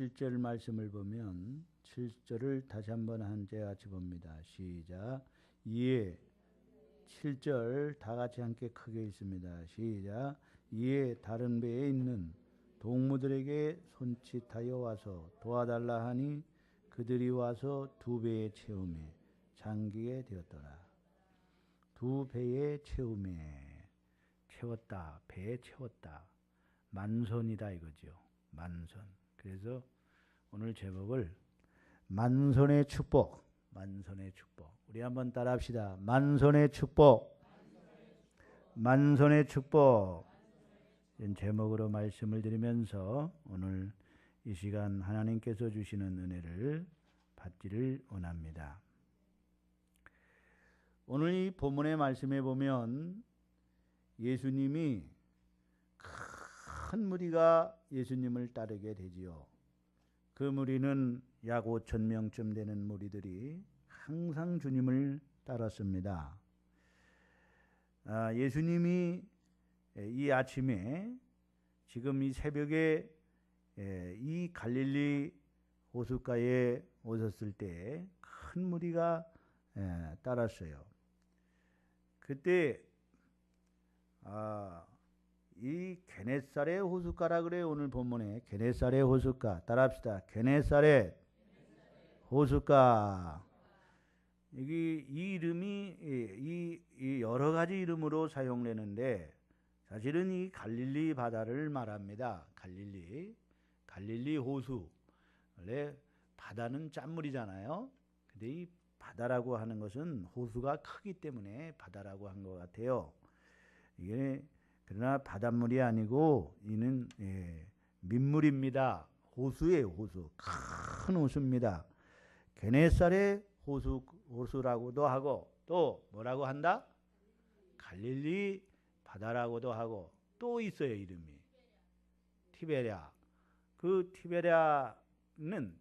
7절 말씀을 보면 7절을 다시 한번 한제 같이 봅니다. 시작. 이에 7절 다 같이 함께 크게 읽습니다. 시작. 이에 다른 배에 있는 동무들에게 손짓하여 와서 도와달라 하니 그들이 와서 두 배의 채움에 잠기게 되었더라. 두 배의 채움에 채웠다. 배에 채웠다. 만손이다 이거죠. 만손. 그래서 오늘 제목을 만손의 축복. 만손의 축복. 우리 한번 따라 합시다. 만손의 축복. 만손의 축복. 이런 제목으로 말씀을 드리면서 오늘 이 시간 하나님께서 주시는 은혜를 받기를 원합니다. 오늘 이 본문의 말씀에 보면 예수님이 큰 무리가 예수님을 따르게 되지요. 그 무리는 약 5천 명쯤 되는 무리들이 항상 주님을 따랐습니다. 예수님이 이 아침에 지금 이 새벽에 이 갈릴리 호숫가에 오셨을 때 큰 무리가 따랐어요. 그때 이 게네사렛 호숫가라 그래요. 오늘 본문에 게네사렛 호숫가 따라합시다. 게네사렛 호숫가. 이 이름이 이 여러 가지 이름으로 사용되는데 사실은 이 갈릴리 바다를 말합니다. 갈릴리 호수. 원래 바다는 짠물이잖아요. 근데 이 바다라고 하는 것은 호수가 크기 때문에 바다라고 한 것 같아요. 이게 그러나 바닷물이 아니고 이는 민물입니다. 호수예요. 호수. 큰 호수입니다. 게네사렛 호수라고도 하고 또 뭐라고 한다? 갈릴리 바다라고도 하고 또 있어요. 이름이 티베랴. 그 티베랴는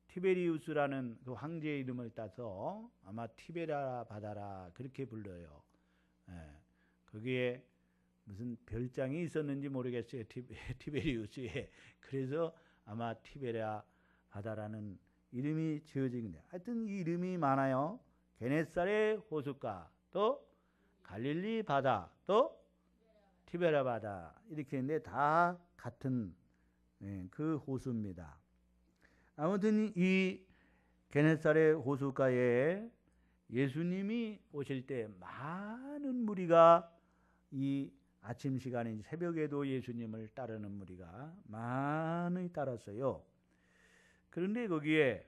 티베리우스라는 그 황제의 이름을 따서 아마 티베랴 바다라 그렇게 불러요. 거기에 무슨 별장이 있었는지 모르겠어요. 티베리우스에. 그래서 아마 티베랴 바다라는 이름이 지어진 거예요. 하여튼 이 이름이 많아요. 게네사렛 호숫가, 또 갈릴리 바다, 또 티베랴 바다 이렇게 있는데 다 같은 그 호수입니다. 아무튼 이 게네사렛 호숫가에 예수님이 오실 때 많은 무리가 이 아침 시간인 새벽에도 예수님을 따르는 무리가 많이 따랐어요. 그런데 거기에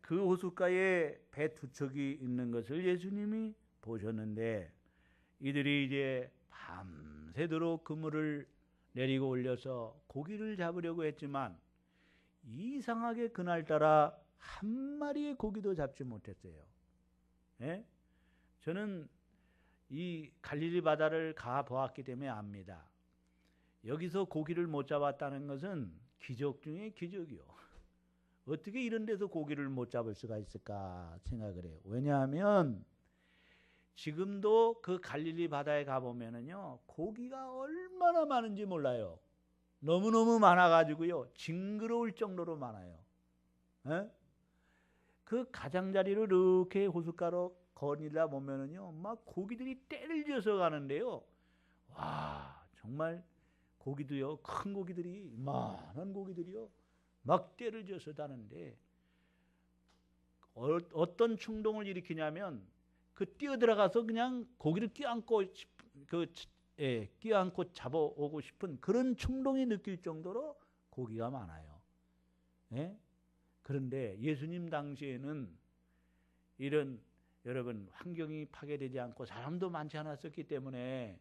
그 호숫가에 배 두 척이 있는 것을 예수님이 보셨는데 이들이 이제 밤새도록 그물을 내리고 올려서 고기를 잡으려고 했지만 이상하게 그날따라 한 마리의 고기도 잡지 못했어요. 저는 이 갈릴리 바다를 가 보았기 때문에 압니다. 여기서 고기를 못 잡았다는 것은 기적 중에 기적이요. 어떻게 이런 데서 고기를 못 잡을 수가 있을까 생각을 해요. 왜냐하면 지금도 그 갈릴리 바다에 가보면은요, 고기가 얼마나 많은지 몰라요. 너무너무 많아가지고요, 징그러울 정도로 많아요. 그 가장자리를 이렇게 호숫가로 거닐다 보면은요, 막 고기들이 떼를 지어서 가는데요. 와, 정말 고기도요, 큰 고기들이, 많은 고기들이요, 막 떼를 지어서 가는데, 어떤 충동을 일으키냐면, 그 뛰어들어가서 그냥 고기를 껴안고 껴안고 잡아오고 싶은 그런 충동이 느낄 정도로 고기가 많아요. 그런데 예수님 당시에는 이런 여러분 환경이 파괴되지 않고 사람도 많지 않았었기 때문에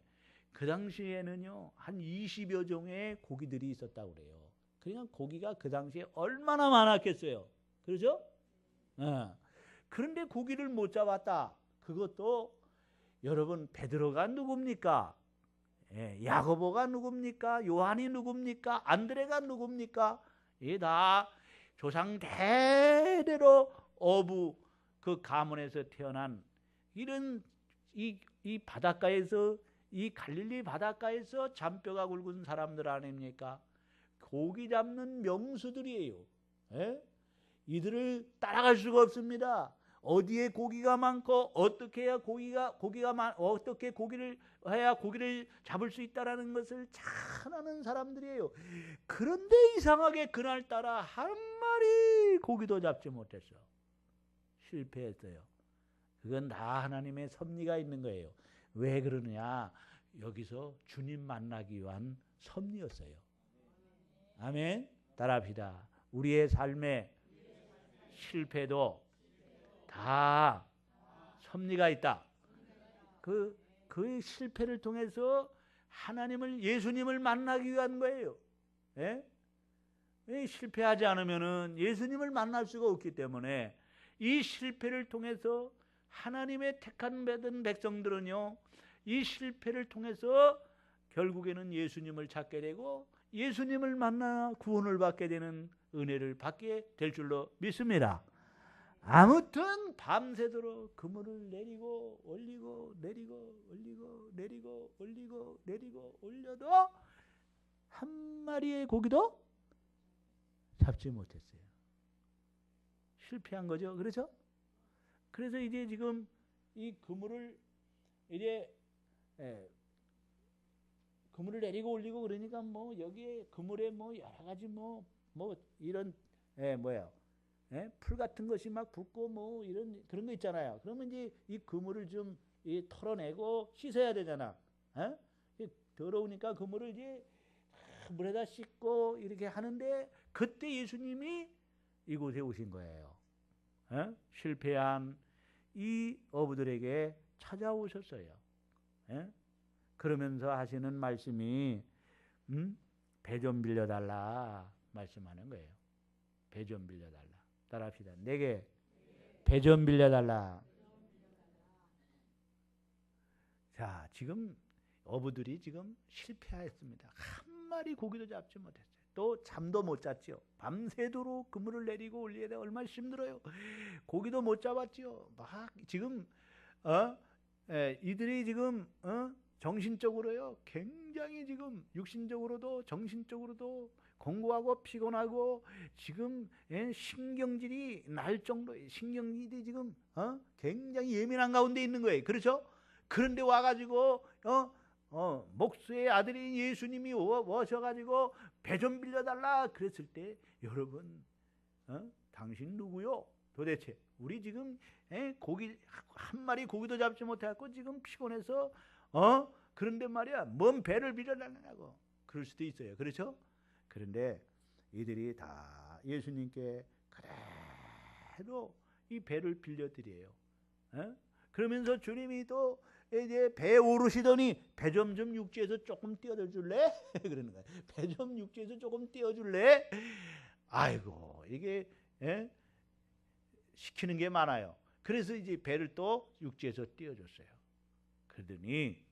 그 당시에는요 한 20여 종의 고기들이 있었다고 그래요. 그러니까 고기가 그 당시에 얼마나 많았겠어요. 그렇죠? 그런데 고기를 못 잡았다. 그것도 여러분 베드로가 누굽니까? 야고보가 누굽니까? 요한이 누굽니까? 안드레가 누굽니까? 이 다 조상 대대로 어부 그 가문에서 태어난 이런 이 바닷가에서 이 갈릴리 바닷가에서 잔뼈가 굵은 사람들 아닙니까? 고기 잡는 명수들이에요. 예? 이들을 따라갈 수가 없습니다. 어디에 고기가 많고 어떻게 해야 어떻게 고기를 해야 고기를 잡을 수 있다라는 것을 잘 아는 사람들이에요. 그런데 이상하게 그날따라 한 마리 고기도 잡지 못했어. 실패했어요. 그건 다 하나님의 섭리가 있는 거예요. 왜 그러느냐? 여기서 주님 만나기 위한 섭리였어요. 아멘. 따라합시다. 우리의 삶에 실패도 다 섭리가 있다. 그 실패를 통해서 예수님을 만나기 위한 거예요. 예? 실패하지 않으면은 예수님을 만날 수가 없기 때문에 이 실패를 통해서 하나님의 택한 받은 백성들은요, 이 실패를 통해서 결국에는 예수님을 찾게 되고 예수님을 만나 구원을 받게 되는 은혜를 받게 될 줄로 믿습니다. 아무튼 밤새도록 그물을 내리고 올리고 내리고 올리고 내리고 올리고 내리고 올려도 한 마리의 고기도 잡지 못했어요. 실패한 거죠. 그렇죠? 그래서 이제 지금 이 그물을 이제 그물을 내리고 올리고 그러니까 뭐 여기에 그물에 뭐 여러 가지 뭐 이런 풀 같은 것이 막 붙고 뭐 이런 그런 거 있잖아요. 그러면 이제 이 그물을 좀 털어내고 씻어야 되잖아. 더러우니까 그물을 이제 물에다 씻고 이렇게 하는데 그때 예수님이 이곳에 오신 거예요. 실패한 이 어부들에게 찾아오셨어요. 그러면서 하시는 말씀이 배 좀 빌려달라 말씀하는 거예요. 배 좀 빌려달라. 따라합시다. 내게 배 좀 빌려달라. 자, 지금 어부들이 지금 실패했습니다. 한 마리 고기도 잡지 못했어요. 또 잠도 못 잤지요. 밤새도록 그물을 내리고 올리게 돼 얼마나 힘들어요. 고기도 못 잡았지요. 막 지금 이들이 지금 정신적으로요 굉장히 지금 육신적으로도 정신적으로도 공고하고 피곤하고 지금 신경질이 날 정도의 신경질이 지금 굉장히 예민한 가운데 있는 거예요. 그렇죠? 그런데 와가지고 목수의 아들인 예수님이 오셔가지고 배 좀 빌려달라 그랬을 때 여러분 당신 누구요? 도대체 우리 지금 고기 한 마리 고기도 잡지 못해갖고 지금 피곤해서 그런데 말이야 뭔 배를 빌려달라고 그럴 수도 있어요. 그렇죠? 그런데 이들이 다 예수님께 그래도 이 배를 빌려드려요. 그러면서 주님이 또 이제 배에 오르시더니 배 좀 육지에서 조금 띄워줄래? 그러는 거예요. 배 좀 육지에서 조금 띄워줄래? 아이고 이게 시키는 게 많아요. 그래서 이제 배를 또 육지에서 띄워줬어요. 그러더니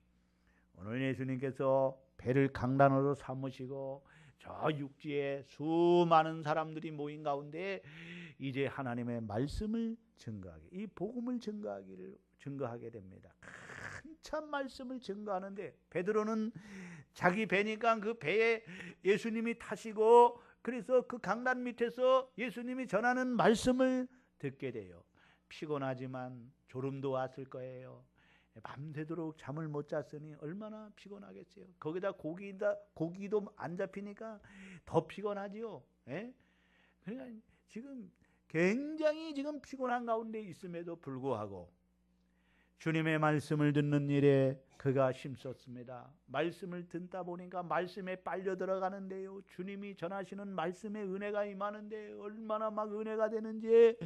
오늘 예수님께서 배를 강단으로 삼으시고 저 육지에 수많은 사람들이 모인 가운데 이제 하나님의 말씀을 증거하게 이 복음을 증거하게 됩니다. 한참 말씀을 증거하는데 베드로는 자기 배니까 그 배에 예수님이 타시고 그래서 그 강단 밑에서 예수님이 전하는 말씀을 듣게 돼요. 피곤하지만 졸음도 왔을 거예요. 밤새도록 잠을 못 잤으니 얼마나 피곤하겠어요. 거기다 고기도 안 잡히니까 더 피곤하지요. 그러니까 지금 굉장히 지금 피곤한 가운데 있음에도 불구하고 주님의 말씀을 듣는 일에 그가 힘썼습니다. 말씀을 듣다 보니까 말씀에 빨려 들어가는데요. 주님이 전하시는 말씀에 은혜가 임하는데 얼마나 막 은혜가 되는지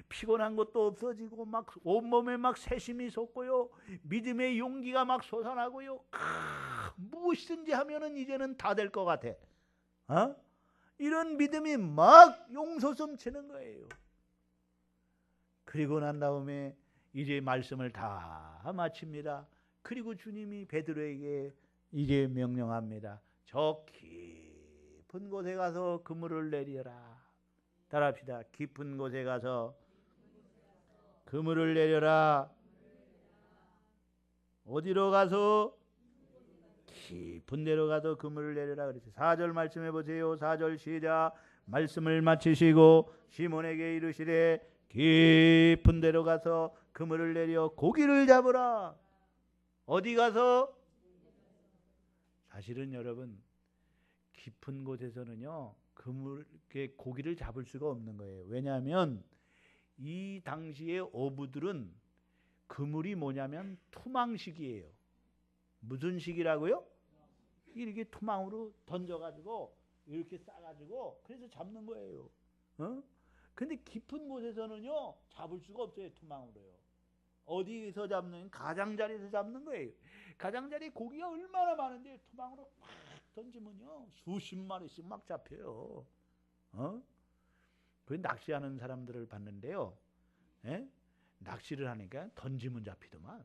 피곤한 것도 없어지고 막 온몸에 막 새심이 솟고요. 믿음의 용기가 막 솟아나고요. 무엇이든지 하면은 이제는 다 될 것 같아. 이런 믿음이 막 용솟음 치는 거예요. 그리고 난 다음에 이제 말씀을 다 마칩니다. 그리고 주님이 베드로에게 이제 명령합니다. 저 깊은 곳에 가서 그물을 내려라. 따라합시다. 깊은 곳에 가서 그물을 내려라. 어디로 가서? 깊은 데로 가서 그물을 내려라 그랬죠. 4절 말씀해 보세요. 4절 시작. 말씀을 마치시고 시몬에게 이르시되 깊은 데로 가서 그물을 내려 고기를 잡으라. 어디 가서? 사실은 여러분 깊은 곳에서는요 고기를 잡을 수가 없는 거예요. 왜냐하면 이 당시의 어부들은 그물이 뭐냐면 투망식이에요. 무슨 식이라고요? 이렇게 투망으로 던져가지고 이렇게 싸가지고 그래서 잡는 거예요. 근데 깊은 곳에서는요 잡을 수가 없어요. 투망으로요. 어디서 잡는? 가장자리에서 잡는 거예요. 가장자리 고기가 얼마나 많은데 투망으로 팍 던지면요 수십 마리씩 막 잡혀요. 그 낚시하는 사람들을 봤는데요. 낚시를 하니까 던지면 잡히더만.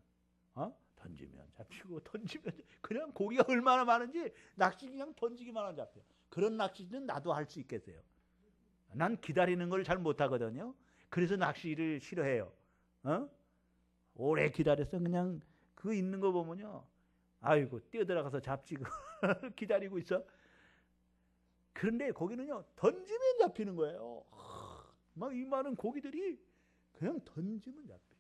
던지면 잡히고 던지면 그냥 고기가 얼마나 많은지 낚시 그냥 던지기만 하면 잡혀. 그런 낚시는 나도 할 수 있겠어요. 난 기다리는 걸 잘 못하거든요. 그래서 낚시를 싫어해요. 오래 기다려서 그냥 그 있는 거 보면요. 아이고 뛰어들어가서 잡지 기다리고 있어. 그런데 거기는요 던지면 잡히는 거예요. 막 이 많은 고기들이 그냥 던지면 잡혀.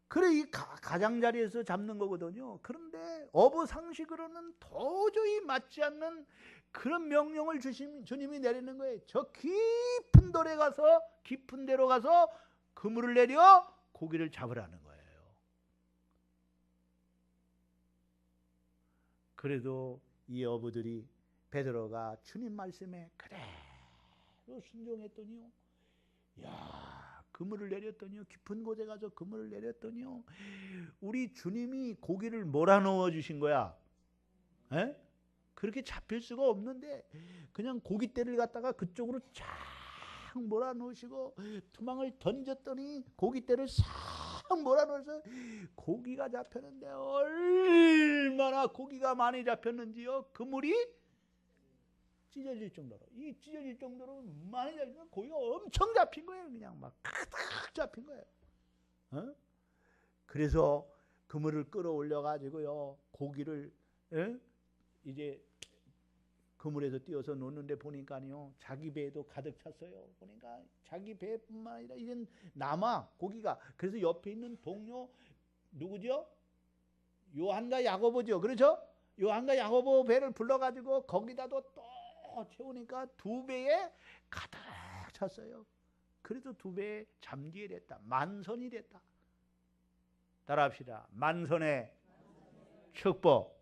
그래 이 가장자리에서 잡는 거거든요. 그런데 어부 상식으로는 도저히 맞지 않는 그런 명령을 주님이 내리는 거예요. 저 깊은 데로 가서 그물을 내려 고기를 잡으라는 거예요. 그래도 이 어부들이 베드로가 주님 말씀에 그대로 순종했더니요. 야, 그물을 내렸더니요. 깊은 곳에 가서 그물을 내렸더니요. 우리 주님이 고기를 몰아넣어 주신 거야. 에? 그렇게 잡힐 수가 없는데 그냥 고깃대를 갖다가 그쪽으로 쫙 몰아넣으시고 투망을 던졌더니 고깃대를 싹 몰아넣어서 고기가 잡혔는데 얼마나 고기가 많이 잡혔는지요. 그물이 찢어질 정도로 많이 잡히면 고기가 엄청 잡힌 거예요. 그냥 막 가득 잡힌 거예요. 그래서 그물을 끌어올려 가지고요 고기를 이제 그물에서 띄어서 놓는데 보니까요 자기 배에도 가득 찼어요. 보니까 자기 배뿐만 아니라 이젠 남아 고기가. 그래서 옆에 있는 동료 누구죠? 요한과 야고보죠. 그렇죠? 요한과 야고보 배를 불러가지고 거기다도 또 채우니까 두 배에 가득 찼어요. 그래도 두 배에 잠기게 됐다. 만선이 됐다. 따라합시다. 만선의 축복.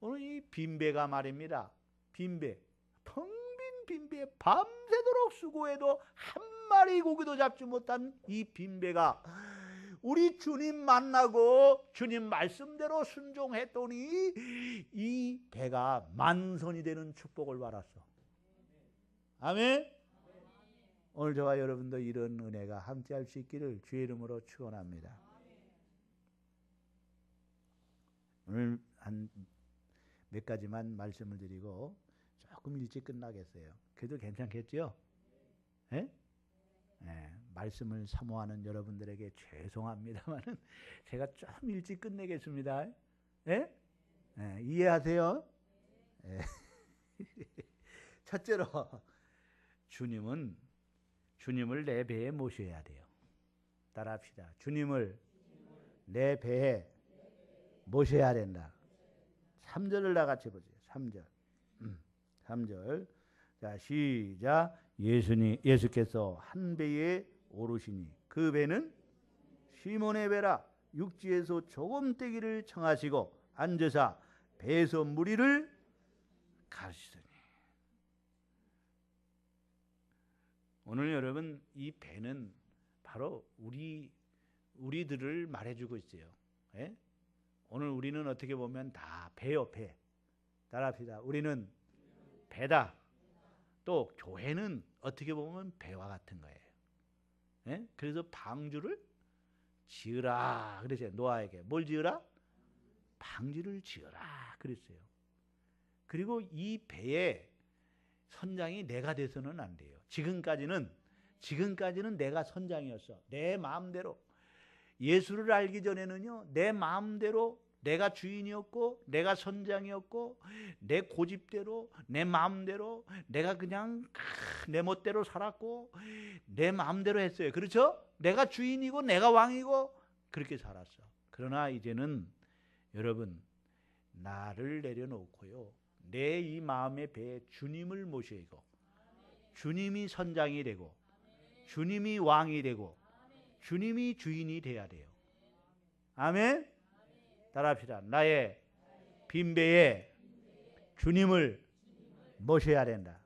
오늘 이 빈배가 말입니다. 빈배, 텅 빈 빈배, 밤새도록 수고해도 한 마리 고기도 잡지 못한 이 빈배가 우리 주님 만나고 주님 말씀대로 순종했더니 이 배가 만선이 되는 축복을 받았어. 아멘. 오늘 저와 여러분도 이런 은혜가 함께할 수 있기를 주의 이름으로 축원합니다. 오늘 한 몇 가지만 말씀을 드리고 조금 일찍 끝나겠어요. 그래도 괜찮겠죠? 예? 예, 말씀을 사모하는 여러분들에게 죄송합니다만은 제가 좀 일찍 끝내겠습니다. 예? 예, 이해하세요? 예. 첫째로 주님을 내 배에 모셔야 돼요. 따라합시다. 주님을 내 배에 모셔야 된다. 3절을 다 같이 보세요. 3절. 3절. 자, 시작. 예수께서 한 배에 오르시니 그 배는 시몬의 배라. 육지에서 조금 떼기를 청하시고 앉으사 배에서 무리를 가르치더니. 오늘 여러분 이 배는 바로 우리들을 말해주고 있어요. 예? 오늘 우리는 어떻게 보면 다 배요, 배. 따라합시다. 우리는 배다. 또 교회는 어떻게 보면 배와 같은 거예요. 예? 그래서 방주를 지으라 그랬어요. 노아에게. 뭘 지으라? 방주를 지으라 그랬어요. 그리고 이 배의 선장이 내가 돼서는 안 돼요. 지금까지는 내가 선장이었어. 내 마음대로. 예수를 알기 전에는요, 내 마음대로 내가 주인이었고, 내가 선장이었고, 내 고집대로, 내 마음대로, 내가 그냥 내 멋대로 살았고, 내 마음대로 했어요. 그렇죠? 내가 주인이고, 내가 왕이고, 그렇게 살았어. 그러나 이제는 여러분, 나를 내려놓고요, 내 이 마음의 배에 주님을 모시고, 주님이 선장이 되고, 주님이 왕이 되고, 주님이 주인이 돼야 돼요. 아멘? 따라합시다. 나의 빈배에 주님을 모셔야 된다.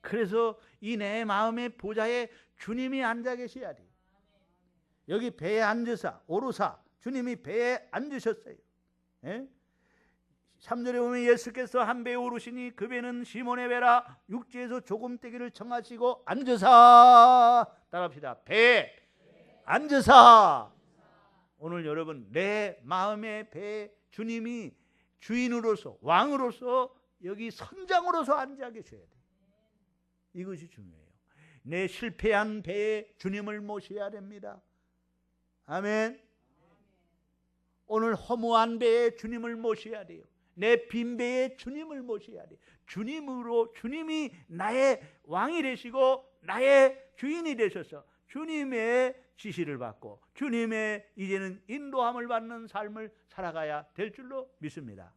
그래서 이 내 마음의 보좌에 주님이 앉아 계셔야 돼요. 여기 배에 앉으사 오르사 주님이 배에 앉으셨어요. 예? 3절에 보면 예수께서 한 배에 오르시니 그 배는 시몬의 배라. 육지에서 조금떼기를 청하시고 앉으사. 따라합시다. 배에 앉으사. 오늘 여러분 내 마음의 배에 주님이 주인으로서 왕으로서 여기 선장으로서 앉아 계셔야 돼요. 이것이 중요해요. 내 실패한 배에 주님을 모셔야 됩니다. 아멘. 오늘 허무한 배에 주님을 모셔야 돼요. 내 빈 배에 주님을 모셔야 돼요. 주님으로 주님이 나의 왕이 되시고 나의 주인이 되셔서 주님의 지시를 받고 주님의 이제는 인도함을 받는 삶을 살아가야 될 줄로 믿습니다.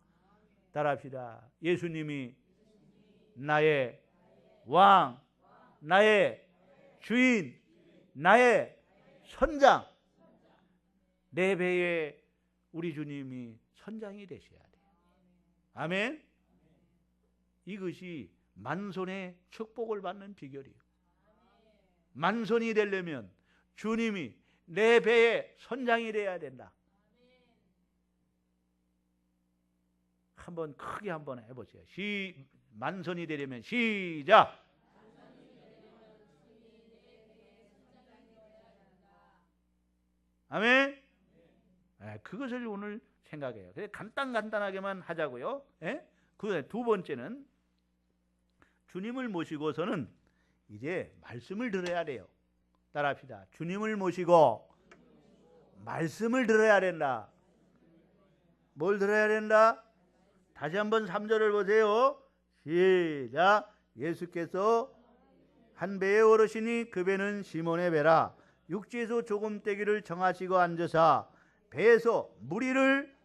따라합시다. 예수님이 나의 왕, 나의 주인, 나의 선장, 내 배에 우리 주님이 선장이 되셔야 돼요. 아멘. 이것이 만손의 축복을 받는 비결이에요. 만손이 되려면 주님이 내 배에 선장이 되어야 된다. 한번 크게 한번 해보세요. 만손이 되려면 시작. 아멘. 그것을 오늘 생각해요. 간단하게만 하자고요. 그 두 번째는 주님을 모시고서는 이제 말씀을 들어야 돼요. 따라합시다. 주님을 모시고 말씀을 들어야 된다. 뭘 들어야 된다? 다시 한번 3절을 보세요. 시작. 예수께서 한 배에 오르시니 그 배는 시몬의 배라. 육지에서 조금떼기를 정하시고 앉으사 배에서 무리를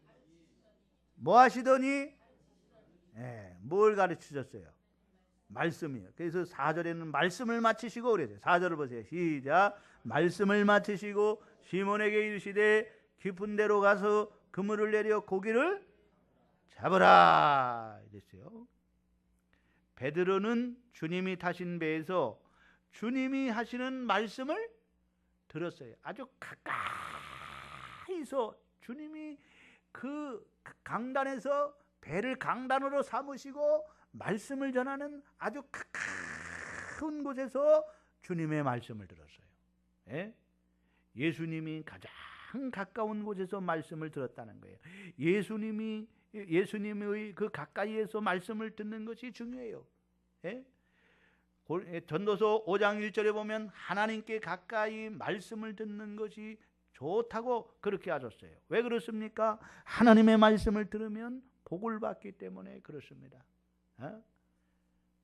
뭐 하시더니 뭘 가르치셨어요? 말씀이요. 그래서 4절에는 말씀을 마치시고 그래요. 4절을 보세요. 시작. 말씀을 마치시고 시몬에게 이르시되 깊은 데로 가서 그물을 내려 고기를 잡으라 이랬어요. 베드로는 주님이 타신 배에서 주님이 하시는 말씀을 들었어요. 아주 가까이서 주님이 그 강단에서 배를 강단으로 삼으시고 말씀을 전하는 아주 가까운 곳에서 주님의 말씀을 들었어요. 예수님이 가장 가까운 곳에서 말씀을 들었다는 거예요. 예수님의 그 가까이에서 말씀을 듣는 것이 중요해요. 전도서 5장 1절에 보면 하나님께 가까이 말씀을 듣는 것이 좋다고 그렇게 하셨어요. 왜 그렇습니까? 하나님의 말씀을 들으면 복을 받기 때문에 그렇습니다.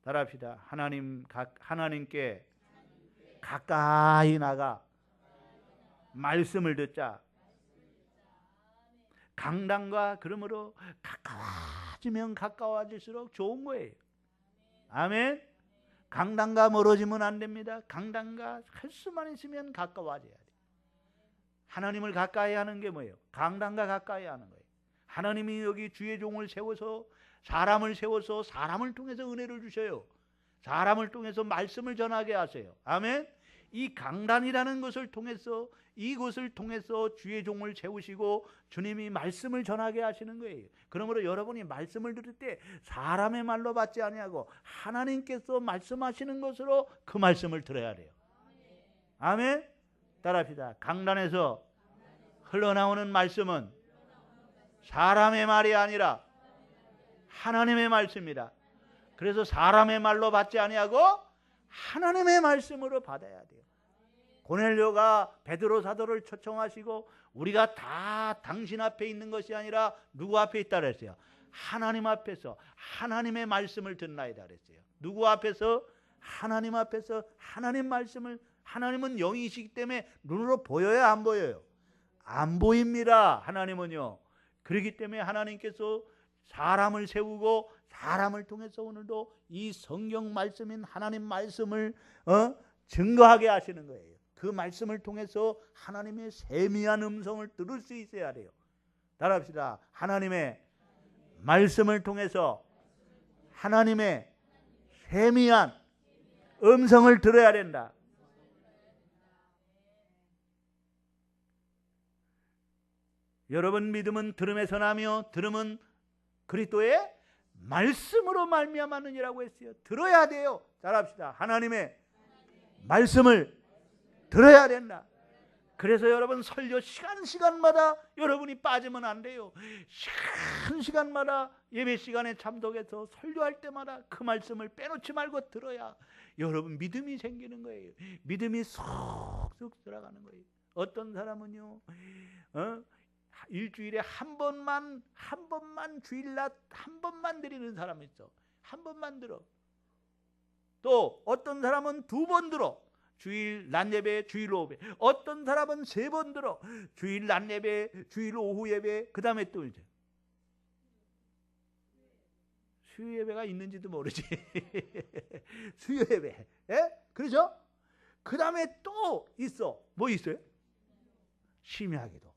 따라합시다. 하나님께 가까이 나가 말씀을 듣자. 강단과 그러므로 가까워지면 가까워질수록 좋은 거예요. 아멘. 강단과 멀어지면 안 됩니다. 강단과 할 수만 있으면 가까워져야 돼요. 하나님을 가까이 하는 게 뭐예요? 강단과 가까이 하는 거예요. 하나님이 여기 주의 종을 세워서 사람을 세워서 사람을 통해서 은혜를 주셔요. 사람을 통해서 말씀을 전하게 하세요. 아멘. 이 강단이라는 것을 통해서 이곳을 통해서 주의 종을 세우시고 주님이 말씀을 전하게 하시는 거예요. 그러므로 여러분이 말씀을 들을 때 사람의 말로 받지 아니하고 하나님께서 말씀하시는 것으로 그 말씀을 들어야 돼요. 아멘. 따라합시다. 강단에서 흘러나오는 말씀은 사람의 말이 아니라 하나님의 말씀이다. 그래서 사람의 말로 받지 아니하고 하나님의 말씀으로 받아야 돼요. 고넬료가 베드로 사도를 초청하시고 우리가 다 당신 앞에 있는 것이 아니라 누구 앞에 있다 그랬어요? 하나님 앞에서 하나님의 말씀을 듣나이다 그랬어요. 누구 앞에서? 하나님 앞에서 하나님 말씀을. 하나님은 영이시기 때문에 눈으로 보여요, 안 보여요? 안 보입니다. 하나님은요. 그렇기 때문에 하나님께서 사람을 세우고 사람을 통해서 오늘도 이 성경 말씀인 하나님 말씀을 증거하게 하시는 거예요. 그 말씀을 통해서 하나님의 세미한 음성을 들을 수 있어야 돼요. 따라합시다. 하나님의 말씀을 통해서 하나님의 세미한 음성을 들어야 된다. 여러분, 믿음은 들음에서 나며 들음은 그리스도의 말씀으로 말미암았느니라고 했어요. 들어야 돼요. 잘합시다. 하나님의 말씀을 들어야 된다. 그래서 여러분 설교 시간마다 여러분이 빠지면 안 돼요. 시간마다 예배 시간에 참석해서 설교할 때마다 그 말씀을 빼놓지 말고 들어야 여러분 믿음이 생기는 거예요. 믿음이 쏙쏙 들어가는 거예요. 어떤 사람은요, 일주일에 한 번만 주일날 한 번만 드리는 사람이 있어. 한 번만 들어. 또 어떤 사람은 2번 들어. 주일 낮 예배, 주일 오후 예배. 어떤 사람은 3번 들어. 주일 낮 예배, 주일 오후 예배. 그 다음에 또 이제 수요 예배가 있는지도 모르지. 수요 예배. 예? 그렇죠? 그 다음에 또 있어. 뭐 있어요? 심야기도.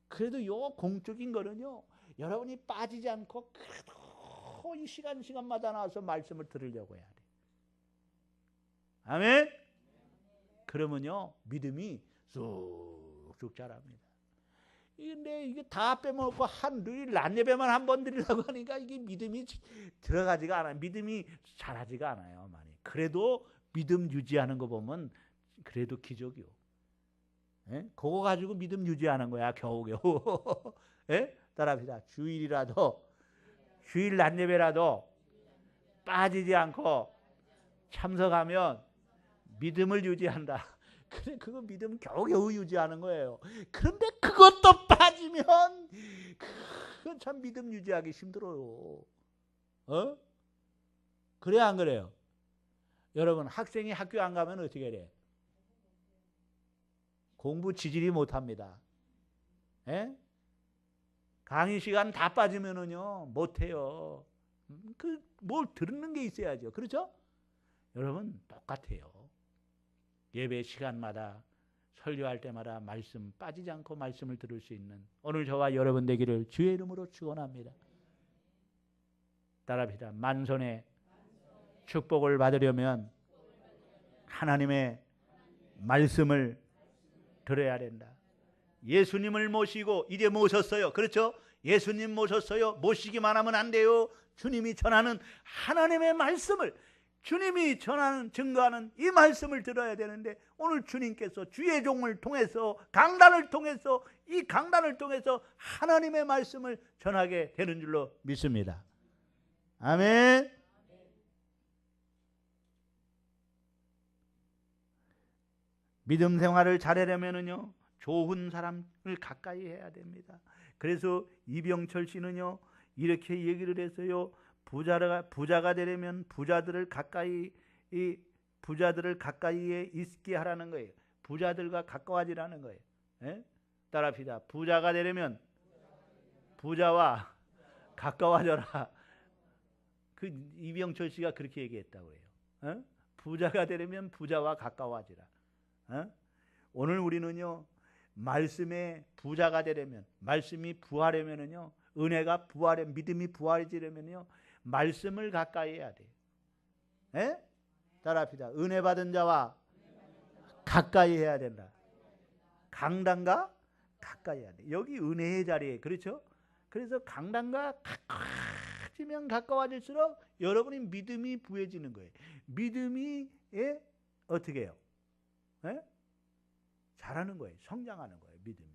그래도 요 공적인 거는요, 여러분이 빠지지 않고 그래도 이 시간마다 나와서 말씀을 들으려고 해야 돼. 아멘? 그러면요, 믿음이 쑥쑥 자랍니다. 근데 이게 다 빼먹고 늘 낮 예배만 한 번 드리려고 하니까 이게 믿음이 들어가지가 않아요. 믿음이 자라지가 않아요. 많이. 그래도 믿음 유지하는 거 보면 그래도 기적이요. 예? 그거 가지고 믿음 유지하는 거야, 겨우겨우. 예? 따라합시다. 주일 낮 예배라도 빠지지 않고 참석하면 믿음을 유지한다. 그래, 그거 믿음 겨우겨우 유지하는 거예요. 그런데 그것도 빠지면 그건 참 믿음 유지하기 힘들어요. 그래, 안 그래요? 여러분, 학생이 학교 안 가면 어떻게 돼? 공부 지질이 못합니다. 예? 강의 시간 다 빠지면은요, 못해요. 뭘 듣는 게 있어야죠. 그렇죠? 여러분, 똑같아요. 예배 시간마다 설교할 때마다 말씀 빠지지 않고 말씀을 들을 수 있는 오늘 저와 여러분 되기를 주의 이름으로 축원합니다. 따라합시다. 만손의 축복을 받으려면 하나님의 말씀을 들어야 된다. 예수님을 모시고 이제 모셨어요. 그렇죠? 예수님 모셨어요. 모시기만 하면 안 돼요. 주님이 전하는 하나님의 말씀을, 주님이 전하는 증거하는 이 말씀을 들어야 되는데, 오늘 주님께서 주의 종을 통해서 강단을 통해서 이 강단을 통해서 하나님의 말씀을 전하게 되는 줄로 믿습니다. 아멘. 믿음 생활을 잘하려면은요, 좋은 사람을 가까이 해야 됩니다. 그래서 이병철 씨는요, 이렇게 얘기를 했어요. 부자가 되려면 부자들을 가까이에 있게 하라는 거예요. 부자들과 가까워지라는 거예요. 예? 따라합시다. 부자가 되려면 부자와 가까워져라. 그 이병철 씨가 그렇게 얘기했다고 해요. 어? 부자가 되려면 부자와 가까워지라. 오늘 우리는요, 말씀의 부자가 되려면, 말씀이 부활하면은요, 은혜가 부활해, 믿음이 부활해지려면요, 말씀을 가까이 해야 돼요. 예? 따라합시다. 은혜 받은 자와 가까이 해야 된다. 강단과 가까이 해야 돼. 여기 은혜의 자리에, 그렇죠? 그래서 강단과 가까워지면 가까워질수록 여러분이 믿음이 부해지는 거예요. 믿음이 어떻게 해요? 예? 잘하는 거예요. 성장하는 거예요. 믿음이.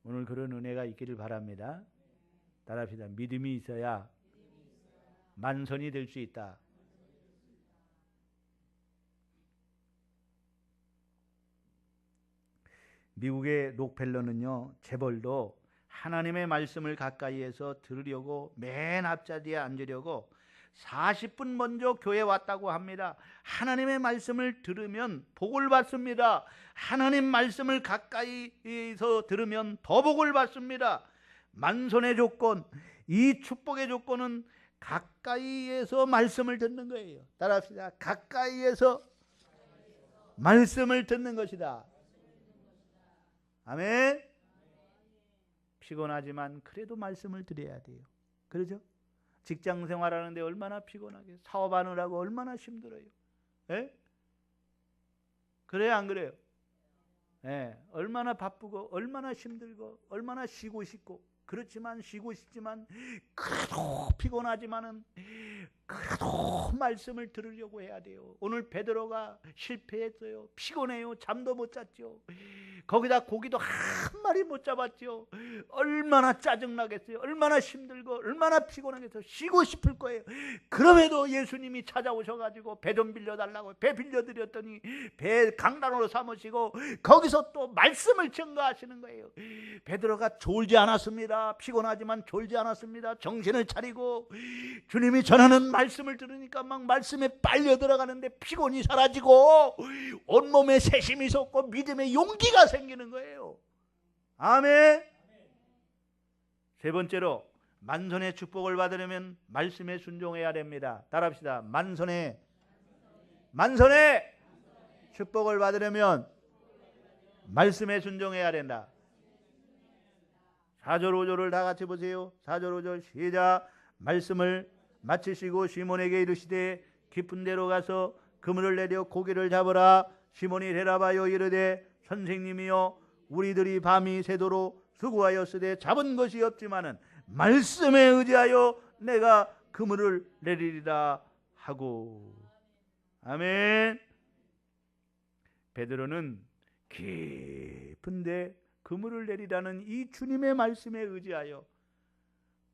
오늘 그런 은혜가 있기를 바랍니다. 따라합시다. 믿음이 있어야 만선이 될 수 있다. 미국의 록펠러는요, 재벌도 하나님의 말씀을 가까이에서 들으려고 맨 앞자리에 앉으려고 40분 먼저 교회 왔다고 합니다. 하나님의 말씀을 들으면 복을 받습니다. 하나님 말씀을 가까이서 들으면 더 복을 받습니다. 만선의 조건, 이 축복의 조건은 가까이에서 말씀을 듣는 거예요. 따라합시다. 가까이에서 말씀을 듣는 것이다. 아멘. 피곤하지만 그래도 말씀을 드려야 돼요. 그러죠? 직장 생활하는데 얼마나 피곤하게, 사업하느라고 얼마나 힘들어요. 예? 그래요, 안 그래요? 예, 얼마나 바쁘고 얼마나 힘들고 얼마나 쉬고 싶고, 그렇지만 쉬고 싶지만 그래도 피곤하지만은 그래도 말씀을 들으려고 해야 돼요. 오늘 베드로가 실패했어요. 피곤해요. 잠도 못 잤죠. 거기다 고기도 한 마리 못 잡았죠. 얼마나 짜증나겠어요. 얼마나 힘들고 얼마나 피곤하겠어요. 쉬고 싶을 거예요. 그럼에도 예수님이 찾아오셔가지고 배 좀 빌려달라고 배 빌려드렸더니 배 강단으로 삼으시고 거기서 또 말씀을 증거하시는 거예요. 베드로가 졸지 않았습니다. 피곤하지만 졸지 않았습니다. 정신을 차리고 주님이 전하는 말씀을 들으니까 막 말씀에 빨려 들어가는데 피곤이 사라지고 온몸에 새심이 솟고 믿음의 용기가 생기는 거예요. 아멘. 세 번째로, 만선의 축복을 받으려면 말씀에 순종해야 됩니다. 따라합시다. 만선의 축복을 받으려면 말씀에 순종해야 된다. 4절 5절을 다 같이 보세요. 4절 5절 시작. 말씀을 마치시고 시몬에게 이르시되 깊은 데로 가서 그물을 내려 고기를 잡으라. 시몬이 대답하여 이르되 선생님이여 우리들이 밤이 새도록 수고하였으되 잡은 것이 없지만은 말씀에 의지하여 내가 그물을 내리리라 하고. 아멘. 베드로는 깊은데 그물을 내리라는 이 주님의 말씀에 의지하여,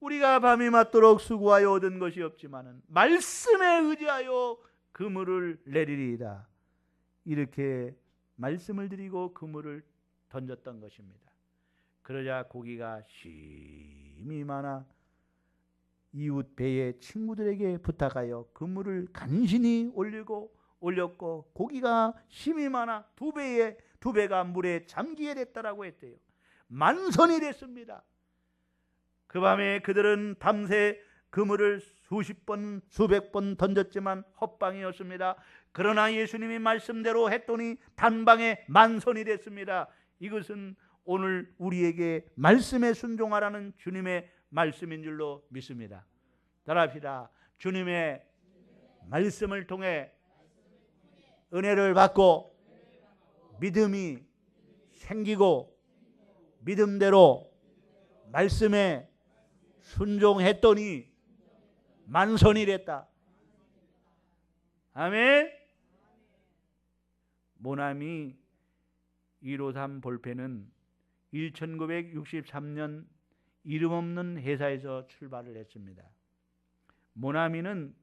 우리가 밤이 맞도록 수고하여 얻은 것이 없지만은 말씀에 의지하여 그물을 내리리이다. 이렇게 말씀을 드리고 그물을 던졌던 것입니다. 그러자 고기가 심이 많아 이웃 배의 친구들에게 부탁하여 그물을 간신히 올렸고 고기가 심이 많아 두 배가 물에 잠기게 됐다라고 했대요. 만선이 됐습니다. 그 밤에 그들은 밤새 그물을 수십 번 수백 번 던졌지만 헛방이었습니다. 그러나 예수님이 말씀대로 했더니 단방에 만선이 됐습니다. 이것은 오늘 우리에게 말씀에 순종하라는 주님의 말씀인 줄로 믿습니다. 따라합시다. 주님의 말씀을 통해 은혜를 받고 믿음이 생기고 믿음대로 말씀에 순종했더니 만선이 됐다. 아멘. 모나미 153 볼펜은 1963년 이름 없는 회사에서 출발을 했습니다. 모나미는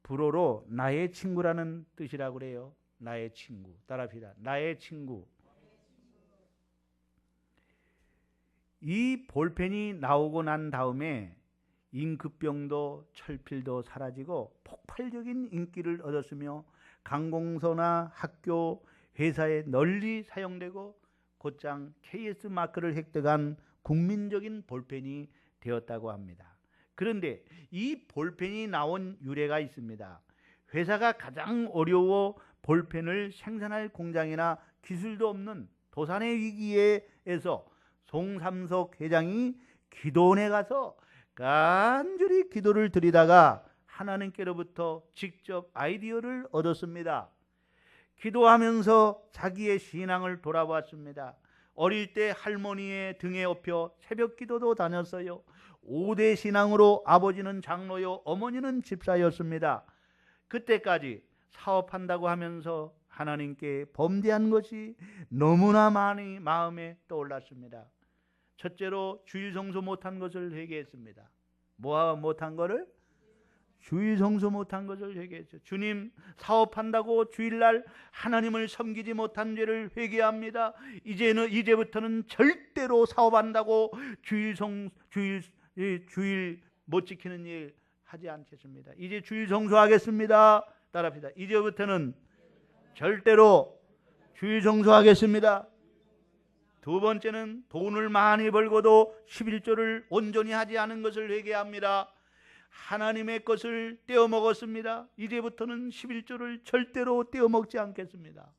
불어로 나의 친구라는 뜻이라고 그래요. 나의 친구. 따라합시다. 나의 친구. 이 볼펜이 나오고 난 다음에 임급병도 철필도 사라지고 폭발적인 인기를 얻었으며 관공서나 학교, 회사에 널리 사용되고 곧장 KS 마크를 획득한 국민적인 볼펜이 되었다고 합니다. 그런데 이 볼펜이 나온 유래가 있습니다. 회사가 가장 어려워 볼펜을 생산할 공장이나 기술도 없는 도산의 위기에서 송삼석 회장이 기도원에 가서 간절히 기도를 드리다가 하나님께로부터 직접 아이디어를 얻었습니다. 기도하면서 자기의 신앙을 돌아봤습니다. 어릴 때 할머니의 등에 업혀 새벽 기도도 다녔어요. 5대 신앙으로 아버지는 장로요, 어머니는 집사였습니다. 그때까지 사업한다고 하면서 하나님께 범대한 것이 너무나 많이 마음에 떠올랐습니다. 첫째로 주일 성수 못한 것을 회개했습니다. 뭐 못한 거를? 주일 성수 못한 것을 회개했죠. 주님, 사업한다고 주일날 하나님을 섬기지 못한 죄를 회개합니다. 이제부터는 절대로 사업한다고 주일 못 지키는 일 하지 않겠습니다. 이제 주일 성수하겠습니다. 따라합시다. 이제부터는 절대로 주일 성수하겠습니다. 두 번째는 돈을 많이 벌고도 11조를 온전히 하지 않은 것을 회개합니다. 하나님의 것을 떼어먹었습니다. 이제부터는 11조를 절대로 떼어먹지 않겠습니다.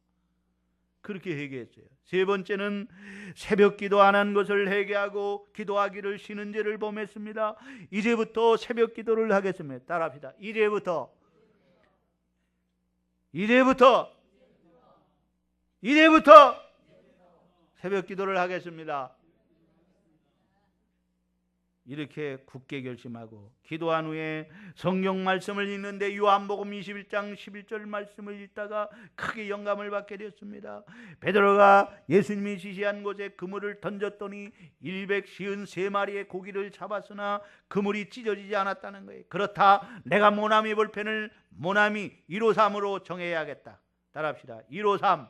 그렇게 회개했어요. 세 번째는 새벽 기도 안 한 것을 회개하고 기도하기를 쉬는 죄를 범했습니다. 이제부터 새벽 기도를 하겠습니다. 따라합시다. 이제부터 새벽 기도를 하겠습니다. 이렇게 굳게 결심하고 기도한 후에 성경 말씀을 읽는데 요한복음 21장 11절 말씀을 읽다가 크게 영감을 받게 되었습니다. 베드로가 예수님이 지시한 곳에 그물을 던졌더니 153마리의 고기를 잡았으나 그물이 찢어지지 않았다는 거예요. 그렇다, 내가 모나미 볼펜을 모나미 153으로 정해야겠다. 따라합시다. 153.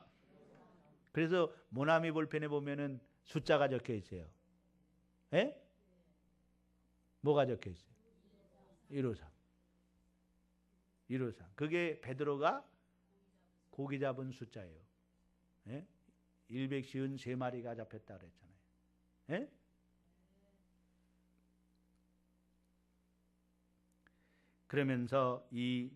그래서 모나미 볼펜에 보면은 숫자가 적혀 있어요. 예? 뭐가 적혀 있어요? 153. 153. 그게 베드로가 고기 잡은 숫자예요. 예? 153마리가 잡혔다 그랬잖아요. 예? 그러면서 이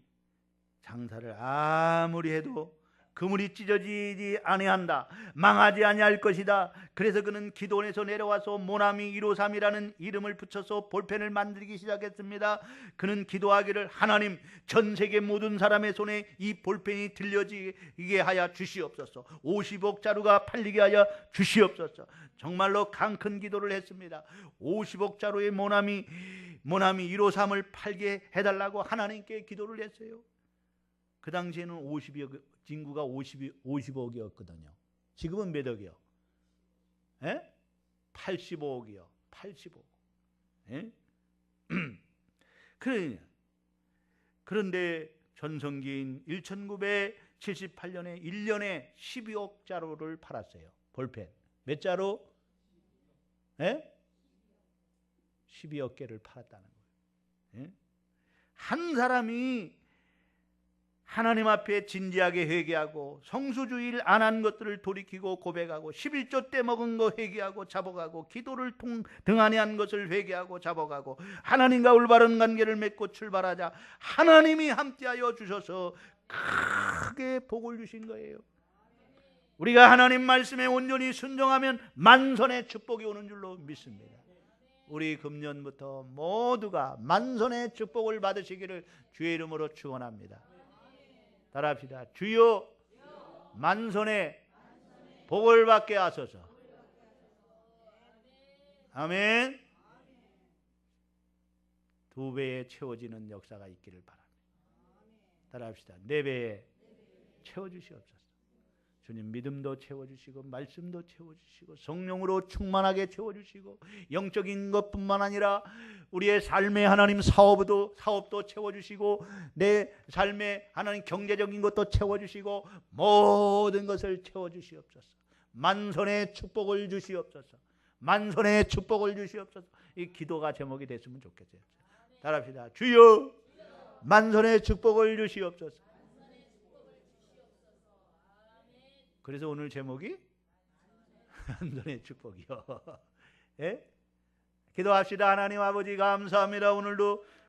장사를 아무리 해도 그물이 찢어지지 아니한다. 망하지 아니할 것이다. 그래서 그는 기도원에서 내려와서 모나미 153이라는 이름을 붙여서 볼펜을 만들기 시작했습니다. 그는 기도하기를, 하나님, 전 세계 모든 사람의 손에 이 볼펜이 들려지게 하여 주시옵소서. 50억 자루가 팔리게 하여 주시옵소서. 정말로 강큰 기도를 했습니다. 50억 자루의 모나미 153을 팔게 해달라고 하나님께 기도를 했어요. 그 당시에는 50억, 인구가 50억이었거든요. 지금은 몇 억이요? 예? 85억이요. 85억. 예? 그런데 전성기인 1978년에 1년에 12억 자루를 팔았어요. 볼펜. 몇 자루? 예? 12억 개를 팔았다는 거예요. 예? 한 사람이 하나님 앞에 진지하게 회개하고 성수주의를 안 한 것들을 돌이키고 고백하고 11조 때 먹은 거 회개하고 잡아가고 기도를 등한히 한 것을 회개하고 잡아가고 하나님과 올바른 관계를 맺고 출발하자 하나님이 함께하여 주셔서 크게 복을 주신 거예요. 우리가 하나님 말씀에 온전히 순종하면 만선의 축복이 오는 줄로 믿습니다. 우리 금년부터 모두가 만선의 축복을 받으시기를 주의 이름으로 축원합니다. 따라합시다. 주여, 만선의 복을 받게 하소서. 아멘. 2배에 채워지는 역사가 있기를 바랍니다. 따라합시다. 4배에 채워주시옵소서. 주님, 믿음도 채워주시고 말씀도 채워주시고 성령으로 충만하게 채워주시고 영적인 것뿐만 아니라 우리의 삶의 하나님 사업도 채워주시고 내 삶의 하나님 경제적인 것도 채워주시고 모든 것을 채워주시옵소서. 만선의 축복을 주시옵소서. 만선의 축복을 주시옵소서. 이 기도가 제목이 됐으면 좋겠어요. 따라합시다. 주여, 만선의 축복을 주시옵소서. 그래서 오늘 제목이 만선의 축복이요. 예? 기도합시다. 하나님 아버지 감사합니다. 오늘도